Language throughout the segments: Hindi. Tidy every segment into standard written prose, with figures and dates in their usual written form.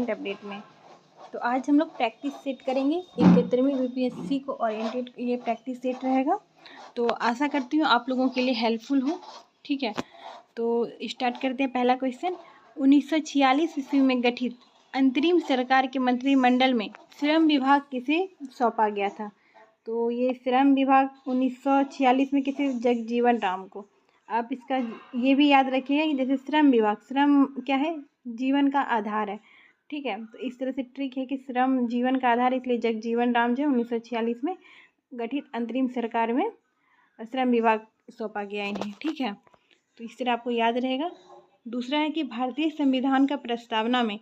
लेटेस्ट अपडेट में। तो आज हम लोग प्रैक्टिस सेट करेंगे 71वीं यूपीएससी को ओरिएंटेड ये प्रैक्टिस सेट रहेगा। तो आशा करती हूँ आप लोगों के लिए हेल्पफुल हो। ठीक है, तो स्टार्ट करते हैं। पहला क्वेश्चन, 1946 ईस्वी में गठित अंतरिम सरकार के मंत्रिमंडल में श्रम विभाग किसे सौंपा गया था? तो ये श्रम विभाग 1946 में किसे? जगजीवन राम को। आप इसका ये भी याद रखिएगा कि जैसे श्रम विभाग, श्रम क्या है? जीवन का आधार है। ठीक है, तो इस तरह से ट्रिक है कि श्रम जीवन का आधार, इसलिए जगजीवन राम जो 1946 में गठित अंतरिम सरकार में श्रम विभाग सौंपा गया इन्हें। ठीक है, तो इस तरह आपको याद रहेगा। दूसरा है कि भारतीय संविधान का प्रस्तावना में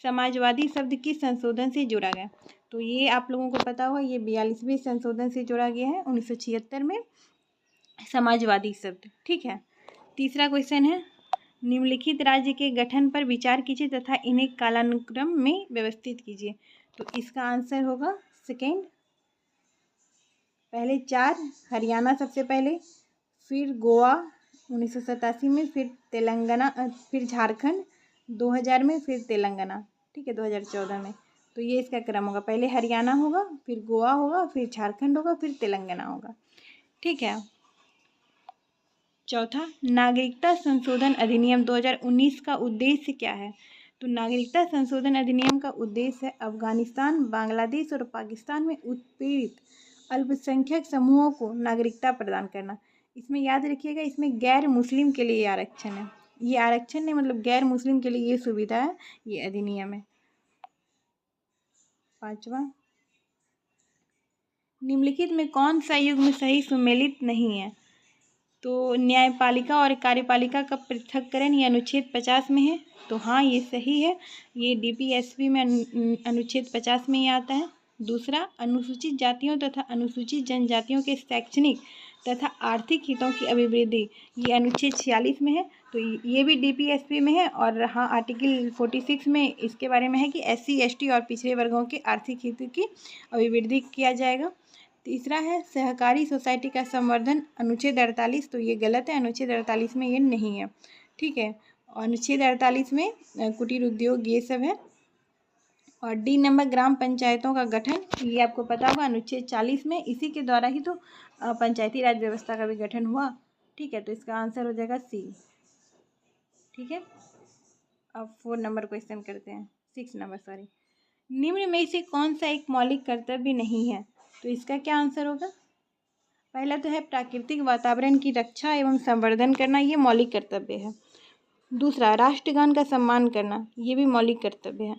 समाजवादी शब्द किस संशोधन से जोड़ा गया? तो ये आप लोगों को पता होगा, ये 42वें संशोधन से जोड़ा गया है 1976 में समाजवादी शब्द। ठीक है, तीसरा क्वेश्चन है, निम्नलिखित राज्य के गठन पर विचार कीजिए तथा इन्हें कालानुक्रम में व्यवस्थित कीजिए। तो इसका आंसर होगा सेकेंड। पहले 4 हरियाणा सबसे पहले, फिर गोवा 1987 में, फिर तेलंगाना, फिर झारखंड 2000 में, फिर तेलंगाना। ठीक है, 2014 में। तो ये इसका क्रम होगा, पहले हरियाणा होगा, फिर गोवा होगा, फिर झारखंड होगा, फिर तेलंगाना होगा। ठीक है, चौथा, नागरिकता संशोधन अधिनियम 2019 का उद्देश्य क्या है? तो नागरिकता संशोधन अधिनियम का उद्देश्य है अफगानिस्तान, बांग्लादेश और पाकिस्तान में उत्पीड़ित अल्पसंख्यक समूहों को नागरिकता प्रदान करना। इसमें याद रखिएगा, इसमें गैर मुस्लिम के लिए आरक्षण है। ये आरक्षण नहीं, मतलब गैर मुस्लिम के लिए ये सुविधा है, ये अधिनियम है। पांचवा, निम्नलिखित में कौन सा युग्म सही सुमेलित नहीं है? तो न्यायपालिका और कार्यपालिका का पृथक्करण ये अनुच्छेद 50 में है। तो हाँ, ये सही है, ये डीपीएसपी में अनुच्छेद 50 में ही आता है। दूसरा, अनुसूचित जातियों तथा अनुसूचित जनजातियों के शैक्षणिक तथा आर्थिक हितों की अभिवृद्धि, ये अनुच्छेद 46 में है। तो ये भी डीपीएसपी में है। और हाँ, आर्टिकल 46 में इसके बारे में है कि SC ST और पिछड़े वर्गों के आर्थिक हितों की अभिवृद्धि किया जाएगा। तीसरा है सहकारी सोसाइटी का संवर्धन, अनुच्छेद 48। तो ये गलत है, अनुच्छेद 48 में ये नहीं है। ठीक है, अनुच्छेद 48 में कुटीर उद्योग ये सब है। और डी नंबर, ग्राम पंचायतों का गठन, ये आपको पता होगा अनुच्छेद 40 में, इसी के द्वारा ही तो पंचायती राज व्यवस्था का भी गठन हुआ। ठीक है, तो इसका आंसर हो जाएगा सी। ठीक है, अब 4 नंबर क्वेश्चन करते हैं, 6 नंबर सॉरी। निम्न में से कौन सा एक मौलिक कर्तव्य नहीं है? तो इसका क्या आंसर होगा? पहला तो है प्राकृतिक वातावरण की रक्षा एवं संवर्धन करना, ये मौलिक कर्तव्य है। दूसरा, राष्ट्रगान का सम्मान करना, ये भी मौलिक कर्तव्य है।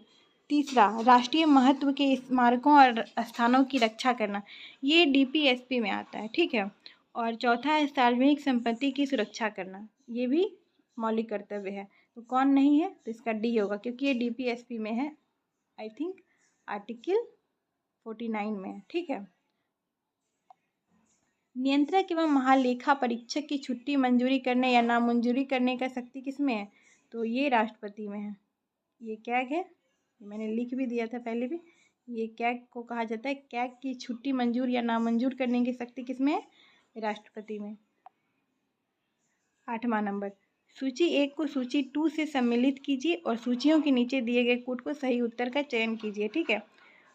तीसरा, राष्ट्रीय महत्व के स्मारकों और स्थानों की रक्षा करना, ये डीपीएसपी में आता है। ठीक है, और चौथा है सार्वजनिक संपत्ति की सुरक्षा करना, ये भी मौलिक कर्तव्य है। तो कौन नहीं है? तो इसका डी होगा, क्योंकि ये डीपीएसपी में है, आई थिंक आर्टिकल 49 में है। ठीक है, नियंत्रक एवं महालेखा परीक्षक की छुट्टी मंजूरी करने या नामंजूरी करने का शक्ति किसमें है? तो ये राष्ट्रपति में है। ये कैग है, मैंने लिख भी दिया था पहले भी। ये कैग को कहा जाता है। कैग की छुट्टी मंजूर या नामंजूर करने की शक्ति किसमें है? राष्ट्रपति में। 8वां नंबर, सूची 1 को सूची 2 से सम्मिलित कीजिए और सूचियों के नीचे दिए गए कूट को सही उत्तर का चयन कीजिए। ठीक है,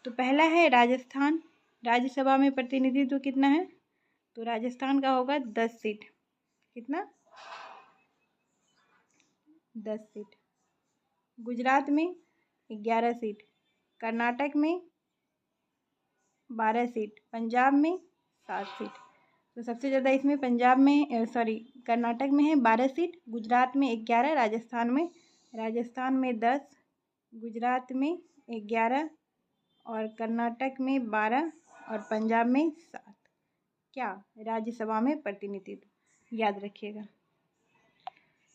तो पहला है राजस्थान, राज्यसभा में प्रतिनिधित्व कितना है? तो राजस्थान का होगा 10 सीट। कितना? 10 सीट। गुजरात में 11 सीट, कर्नाटक में 12 सीट, पंजाब में 7 सीट। तो सबसे ज़्यादा इसमें पंजाब में कर्नाटक में है 12 सीट, गुजरात में 11, राजस्थान में 10, गुजरात में 11 और कर्नाटक में 12 और पंजाब में 7। क्या? राज्यसभा में प्रतिनिधित्व, याद रखिएगा।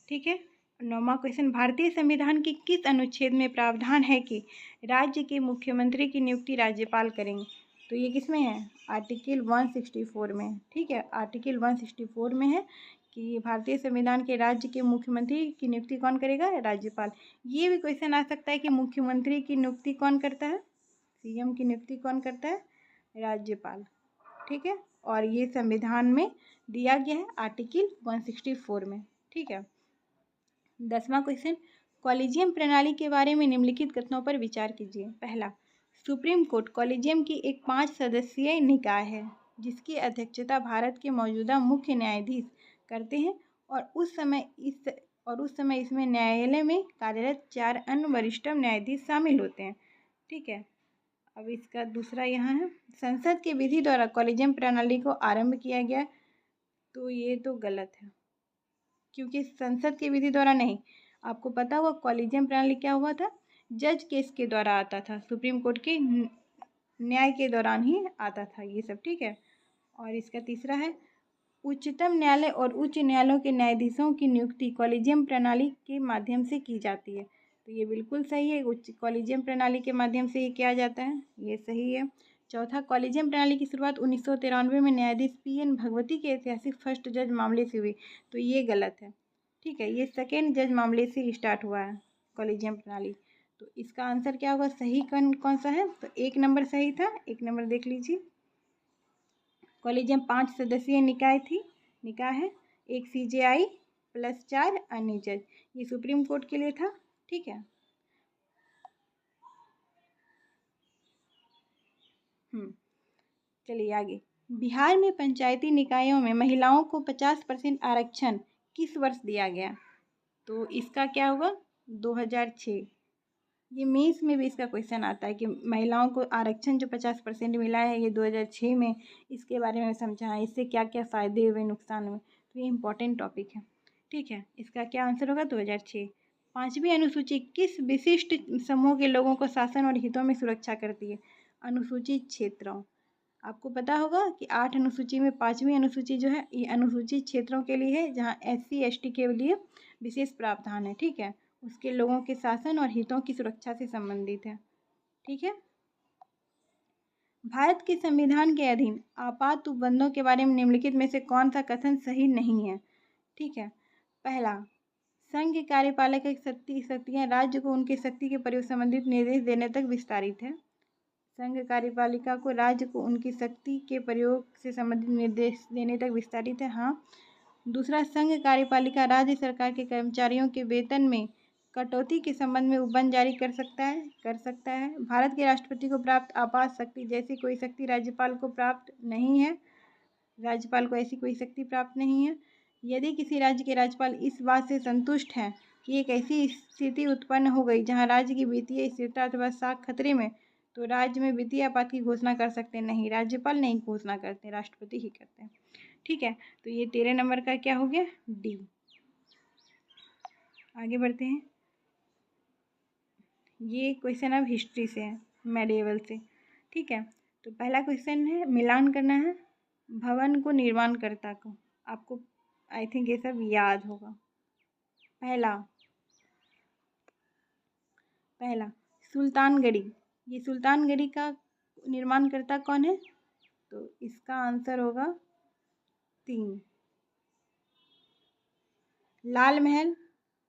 ठीक है, 9वां क्वेश्चन, भारतीय संविधान के किस अनुच्छेद में प्रावधान है कि राज्य के मुख्यमंत्री की नियुक्ति राज्यपाल करेंगे? तो ये किस में है? आर्टिकल 164 में। ठीक है, आर्टिकल 164 में है कि भारतीय संविधान के राज्य के मुख्यमंत्री की नियुक्ति कौन करेगा? राज्यपाल। ये भी क्वेश्चन आ सकता है कि मुख्यमंत्री की नियुक्ति कौन करता है? CM की नियुक्ति कौन करता है? राज्यपाल। ठीक है, और ये संविधान में दिया गया है आर्टिकल 164 में। ठीक है, 10वां क्वेश्चन, कॉलेजियम प्रणाली के बारे में निम्नलिखित कथनों पर विचार कीजिए। पहला, सुप्रीम कोर्ट कॉलेजियम की एक 5 सदस्यीय निकाय है जिसकी अध्यक्षता भारत के मौजूदा मुख्य न्यायाधीश करते हैं और उस समय इसमें न्यायालय में कार्यरत 4 अन्य वरिष्ठ न्यायाधीश शामिल होते हैं। ठीक है। अब इसका दूसरा यहाँ है, संसद के विधि द्वारा कॉलेजियम प्रणाली को आरंभ किया गया, तो ये तो गलत है क्योंकि संसद के विधि द्वारा नहीं। आपको पता होगा कॉलेजियम प्रणाली क्या हुआ था, जज केस के द्वारा आता था, सुप्रीम कोर्ट के न्याय के दौरान ही आता था ये सब। ठीक है। और इसका तीसरा है, उच्चतम न्यायालय और उच्च न्यायालयों के न्यायाधीशों की नियुक्ति कॉलेजियम प्रणाली के माध्यम से की जाती है, तो ये बिल्कुल सही है, उच्च कॉलेजियम प्रणाली के माध्यम से ये किया जाता है, ये सही है। चौथा, कॉलेजियम प्रणाली की शुरुआत 1993 में न्यायाधीश PN भगवती के ऐतिहासिक फर्स्ट जज मामले से हुई, तो ये गलत है। ठीक है, ये सेकेंड जज मामले से स्टार्ट हुआ है कॉलेजियम प्रणाली। तो इसका आंसर क्या होगा, सही कौन सा है, तो 1 नंबर सही था। 1 नंबर देख लीजिए। कॉलेजियम 5 सदस्यीय निकाय है, एक CJI प्लस 4 अन्य जज, ये सुप्रीम कोर्ट के लिए था। ठीक है। चलिए आगे। बिहार में पंचायती निकायों में महिलाओं को 50% आरक्षण किस वर्ष दिया गया, तो इसका क्या होगा, 2006। ये मेंस में भी इसका क्वेश्चन आता है कि महिलाओं को आरक्षण जो 50% मिला है ये 2006 में, इसके बारे में समझा है, इससे क्या क्या फ़ायदे हुए, नुकसान हुए, तो ये इम्पोर्टेंट टॉपिक है। ठीक है, इसका क्या आंसर होगा, 2006। 5वीं अनुसूची किस विशिष्ट समूह के लोगों को शासन और हितों में सुरक्षा करती है, अनुसूचित क्षेत्रों। आपको पता होगा कि 8 अनुसूची में 5वीं अनुसूची जो है ये अनुसूचित क्षेत्रों के लिए है, जहाँ SC ST के लिए विशेष प्रावधान है। ठीक है, उसके लोगों के शासन और हितों की सुरक्षा से संबंधित है। ठीक है। भारत के संविधान के अधीन आपात उपबंधों के बारे में निम्नलिखित में से कौन सा कथन सही नहीं है। ठीक है। पहला, संघ के कार्यपालक की शक्तियाँ राज्य को उनके शक्ति के प्रयोग संबंधित निर्देश देने तक विस्तारित है। संघ कार्यपालिका को राज्य को उनकी शक्ति के प्रयोग से संबंधित निर्देश देने तक विस्तारित है, हाँ। दूसरा, संघ कार्यपालिका राज्य सरकार के कर्मचारियों के वेतन में कटौती के संबंध में उपबंध जारी कर सकता है। भारत के राष्ट्रपति को प्राप्त आपात शक्ति जैसी कोई शक्ति राज्यपाल को प्राप्त नहीं है, राज्यपाल को ऐसी कोई शक्ति प्राप्त नहीं है। यदि किसी राज्य के राज्यपाल इस बात से संतुष्ट हैं कि एक ऐसी स्थिति उत्पन्न हो गई जहां राज्य की वित्तीय स्थिरता अथवा साख खतरे में, तो राज्य में वित्तीय आपात की घोषणा कर सकते हैं। नहीं, राज्यपाल नहीं घोषणा करते, राष्ट्रपति ही करते हैं। ठीक है, तो ये 13 नंबर का क्या हो गया, D। आगे बढ़ते हैं। ये क्वेश्चन अब हिस्ट्री से है, मेडिएवल से। ठीक है, तो पहला क्वेश्चन है, मिलान करना है भवन को निर्माणकर्ता को। आपको आई थिंक ये सब याद होगा। पहला सुल्तानगढ़ी, ये सुल्तानगढ़ी का निर्माणकर्ता कौन है, तो इसका आंसर होगा 3। लाल महल,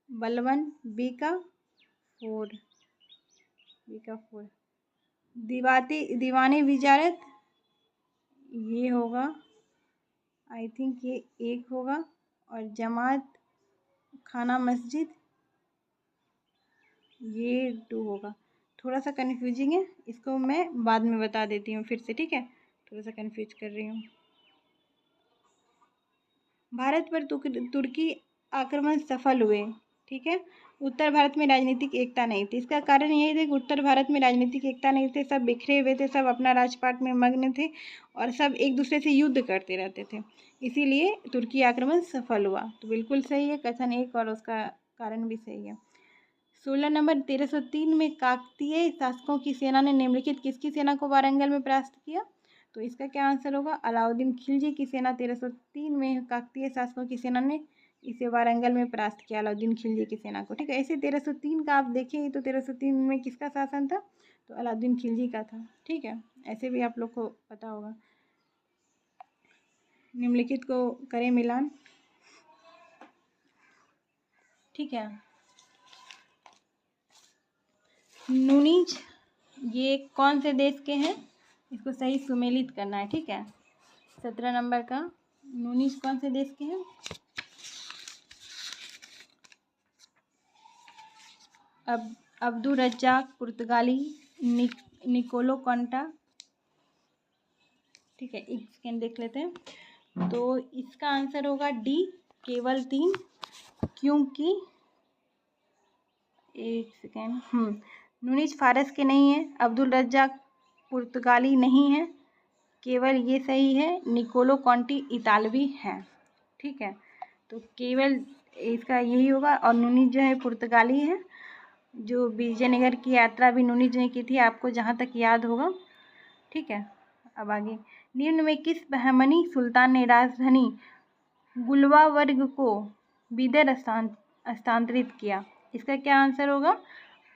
बलबन, बीका फोर। दीवानी विजारत, ये होगा आई थिंक ये 1 होगा, और जमात खाना मस्जिद ये 2 होगा। थोड़ा सा कन्फ्यूजिंग है, इसको मैं बाद में बता देती हूँ फिर से। ठीक है, थोड़ा सा कन्फ्यूज कर रही हूँ। भारत पर तुर्की आक्रमण सफल हुए। ठीक है, उत्तर भारत में राजनीतिक एकता नहीं थी। इसका कारण यही था कि उत्तर भारत में राजनीतिक एकता नहीं थे, सब बिखरे हुए थे, सब अपना राजपाट में मग्न थे और सब एक दूसरे से युद्ध करते रहते थे, इसीलिए तुर्की आक्रमण सफल हुआ। तो बिल्कुल सही है कथन 1 और उसका कारण भी सही है। 16 नंबर, 1303 में काकतीय शासकों की सेना ने निम्नलिखित किसकी सेना को वारंगल में परास्त किया, तो इसका क्या आंसर होगा, अलाउद्दीन खिलजी की सेना 1303 में काकतीय शासकों की सेना ने इसे वारंगल में परास्त किया, अलाउद्दीन खिलजी की सेना को। ठीक है, ऐसे 1303 का आप देखें तो 1303 में किसका शासन था, तो अलाउद्दीन खिलजी का था। ठीक है, ऐसे भी आप लोग को पता होगा। निम्नलिखित को करें मिलान। ठीक है, नूनीज ये कौन से देश के हैं, इसको सही सुमेलित करना है। ठीक है, 17 नंबर का, नूनीज कौन से देश के हैं, अब्दुल रज्जाक पुर्तगाली, निकोलो कॉन्टा। ठीक है, एक सेकेंड देख लेते हैं। तो इसका आंसर होगा डी, केवल 3, क्योंकि एक सेकेंड नूनिज फारस के नहीं है, अब्दुल रज्जाक पुर्तगाली नहीं है, केवल ये सही है, निकोलो कॉन्टी इतालवी है। ठीक है, तो केवल इसका यही होगा। और नूनिज जो है पुर्तगाली है, जो विजयनगर की यात्रा भी नूनिज ने की थी, आपको जहाँ तक याद होगा। ठीक है, अब आगे, निम्न में किस बहमनी सुल्तान ने राजधानी गुलवावर्ग को बीदर स्थानांतरित किया? इसका क्या आंसर होगा?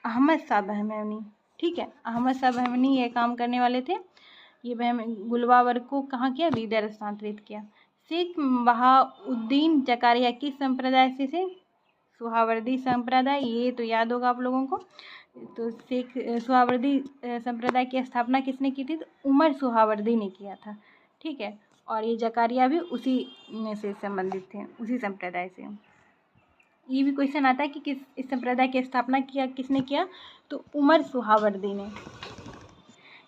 अहमद शाह बहमनी। ठीक है, अहमद शाह बहमनी ये काम करने वाले थे। ये गुलवावर्ग को कहाँ किया? बीदर स्थानांतरित किया। शेख बहाउद्दीन जकारिया किस संप्रदाय से थे? सुहावर्दी संप्रदाय, ये तो याद होगा आप लोगों को। तो शेख सुहावर्दी संप्रदाय की स्थापना किसने की थी? तो उमर सुहावर्दी ने किया था। ठीक है, और ये जकारिया भी उसी में से संबंधित थे, उसी संप्रदाय से। ये भी क्वेश्चन आता है कि इस संप्रदाय की स्थापना किसने किया? तो उमर सुहावर्दी ने।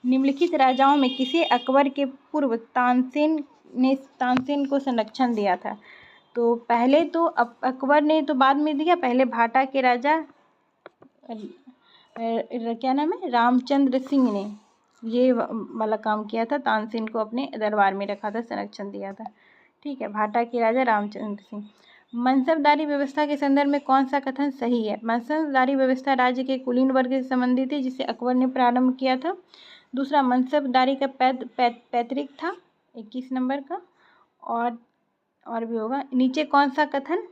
निम्नलिखित राजाओं में किसे अकबर के पूर्व तानसेन को संरक्षण दिया था? तो पहले तो अकबर ने तो बाद में दिया, पहले भाटा के राजा क्या नाम है, रामचंद्र सिंह ने ये वाला काम किया था, तानसेन को अपने दरबार में रखा था, संरक्षण दिया था। ठीक है, भाटा के राजा रामचंद्र सिंह। मनसबदारी व्यवस्था के संदर्भ में कौन सा कथन सही है? मनसबदारी व्यवस्था राज्य के कुलीन वर्ग से संबंधित है, जिसे अकबर ने प्रारंभ किया था। दूसरा, मनसबदारी का पैतृक था, 21 नंबर का। और भी होगा। नीचे कौन सा कथन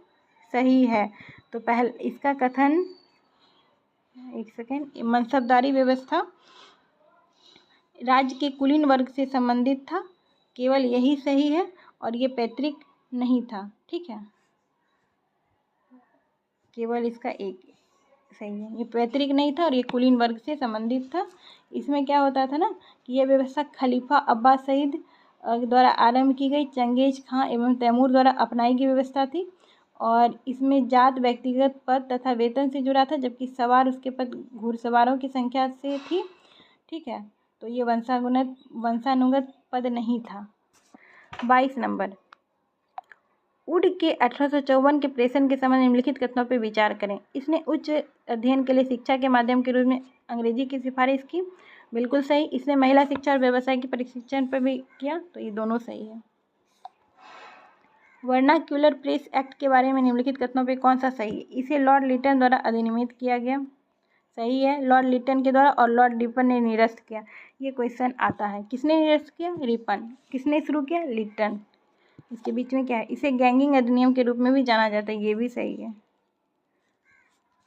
सही है? तो पहले इसका कथन, एक सेकेंड, मनसबदारी व्यवस्था राज्य के कुलीन वर्ग से संबंधित था, केवल यही सही है, और ये पैतृक नहीं था। ठीक है, केवल इसका एक सही है, ये पैतृक नहीं था और ये कुलीन वर्ग से संबंधित था। इसमें क्या होता था ना कि यह व्यवस्था खलीफा अब्बास सईद द्वारा आरंभ की गई चंगेज खां एवं तैमूर द्वारा अपनाई गई व्यवस्था थी, और इसमें जात व्यक्तिगत पद तथा वेतन से जुड़ा था, जबकि सवार उसके पद घुड़सवारों की संख्या से थी। ठीक है, तो ये वंशानुगत पद नहीं था। 22 नंबर, वुड के 1854 के प्रेषण के समय निम्नलिखित कथनों पर विचार करें। इसने उच्च अध्ययन के लिए शिक्षा के माध्यम के रूप में अंग्रेजी की सिफारिश की, बिल्कुल सही। इसने महिला शिक्षा और व्यवसाय के प्रशिक्षण पर भी किया, तो ये दोनों सही है। वर्नाक्यूलर प्रेस एक्ट के बारे में निम्नलिखित कथनों पर कौन सा सही है? इसे लॉर्ड लिटन द्वारा अधिनियमित किया गया, सही है, लॉर्ड लिटन के द्वारा, और लॉर्ड रिपन ने निरस्त किया। ये क्वेश्चन आता है, किसने निरस्त किया? रिपन। किसने शुरू किया? लिटन। इसके बीच में क्या है? इसे गैंगिंग अधिनियम के रूप में भी जाना जाता है, ये भी सही है।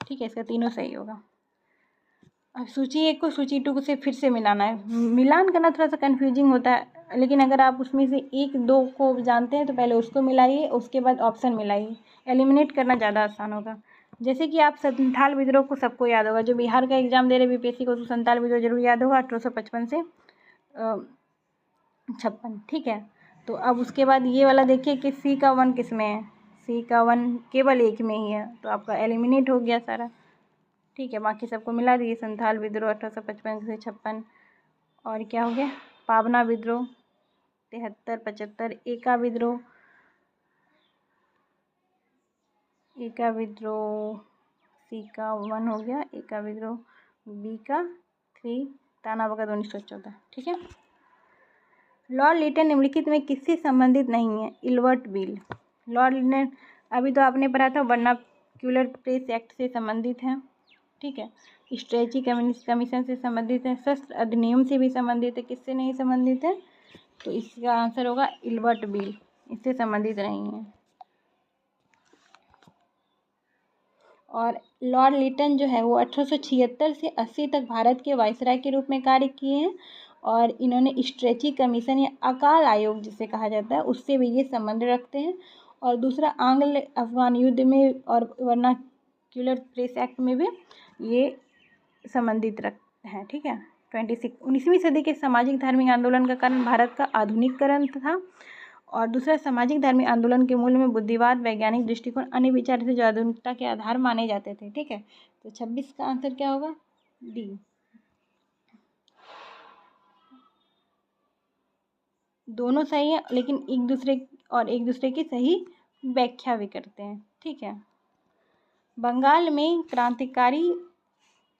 ठीक है, इसका तीनों सही होगा। अब सूची 1 को सूची 2 से फिर से मिलाना है। मिलान करना थोड़ा सा कन्फ्यूजिंग होता है, लेकिन अगर आप उसमें से 1, 2 को जानते हैं तो पहले उसको मिलाइए, उसके बाद ऑप्शन मिलाइए। एलिमिनेट करना ज़्यादा आसान होगा। जैसे कि आप संथाल विद्रोह को सबको याद होगा, जो बिहार का एग्जाम दे रहे बीपीएससी को, तो संथाल विद्रोह जरूर याद होगा, 1855 से 56। ठीक है, तो अब उसके बाद ये वाला देखिए कि सी का 1 किस में है? सी का 1 केवल 1 में ही है, तो आपका एलिमिनेट हो गया सारा। ठीक है, बाकी सबको मिला दिए। संथाल विद्रोह 1855 से 56, और क्या हो गया? पावना विद्रोह 73, 75, एका विद्रोह सी का 1 हो गया, एका विद्रोह बी का 3, ताना बगत 1914। ठीक है, लॉर्ड लिटन निम्नलिखित में किससे संबंधित नहीं है? Ilbert bill. लॉर्ड लिटन अभी तो आपने पढ़ा था, वर्नाक्यूलर प्रेस एक्ट से संबंधित है। ठीक है, स्ट्रेची कमीशन से संबंधित है, शस्त्र अधिनियम से भी संबंधित है। किससे नहीं संबंधित है? तो इसका आंसर होगा इल्बर्ट बिल, इससे संबंधित नहीं है। और लॉर्ड लिटन जो है वो 1876 से 80 तक भारत के वायसराय के रूप में कार्य किए हैं, और इन्होंने स्ट्रेची कमीशन या अकाल आयोग जिसे कहा जाता है उससे भी ये संबंध रखते हैं। और दूसरा, आंग्ल अफगान युद्ध में और वर्नाक्यूलर प्रेस एक्ट में भी ये संबंधित रखते हैं। ठीक है, 19वीं सदी के सामाजिक धार्मिक आंदोलन का कारण भारत का आधुनिकीकरण था, और दूसरा, सामाजिक धार्मिक आंदोलन के मूल में बुद्धिवाद, वैज्ञानिक दृष्टिकोण, अन्य विचार थे जो आधुनिकता के आधार माने जाते थे। ठीक है, तो 26 का आंसर क्या होगा? डी। दोनों सही है, लेकिन एक दूसरे की सही व्याख्या भी करते हैं। ठीक है। बंगाल में क्रांतिकारी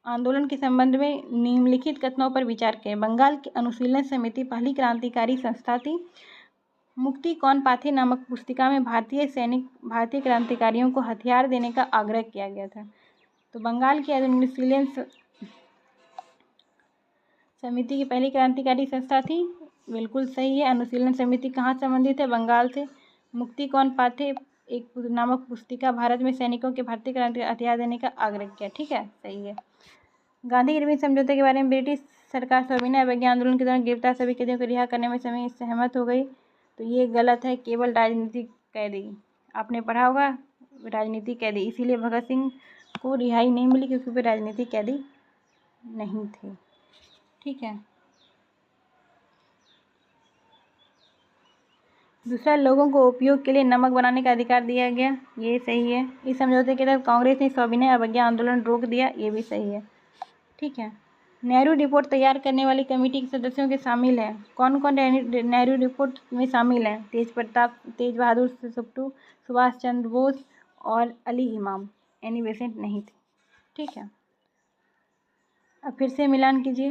आंदोलन के संबंध में निम्नलिखित कथनों पर विचार करें। बंगाल की अनुशीलन समिति पहली क्रांतिकारी संस्था थी। मुक्ति कौन पाथे नामक पुस्तिका में भारतीय क्रांतिकारियों को हथियार देने का आग्रह किया गया था। तो बंगाल की अनुशीलन समिति की पहली क्रांतिकारी संस्था थी, बिल्कुल सही है। अनुशीलन समिति कहाँ संबंधित है? बंगाल से। मुक्ति कौन पाथे एक नामक पुस्तिका भारत में सैनिकों के भारतीय क्रांति हथियार देने का आग्रह किया। ठीक है, सही है। गांधी इरविन समझौते के बारे में ब्रिटिश सरकार सविनय अवज्ञा आंदोलन के दौरान गिरफ्तार सभी कैदियों को रिहा करने में सहमत हो गई। तो ये गलत है, केवल राजनीतिक कैदी। आपने पढ़ा होगा राजनीतिक कैदी, इसीलिए भगत सिंह को रिहाई नहीं मिली क्योंकि वे राजनीतिक कैदी नहीं थे। ठीक है। दूसरा, लोगों को उपयोग के लिए नमक बनाने का अधिकार दिया गया, ये सही है। इस समझौते के तहत कांग्रेस ने सविनय अवज्ञा आंदोलन रोक दिया, ये भी सही है। ठीक है। नेहरू रिपोर्ट तैयार करने वाली कमेटी के सदस्यों के शामिल हैं। कौन कौन नेहरू रिपोर्ट में शामिल हैं? तेज बहादुर सुप्टू, सुभाष चंद्र बोस और अली इमाम। एनी बेसेंट नहीं थे। ठीक है। अब फिर से मिलान कीजिए।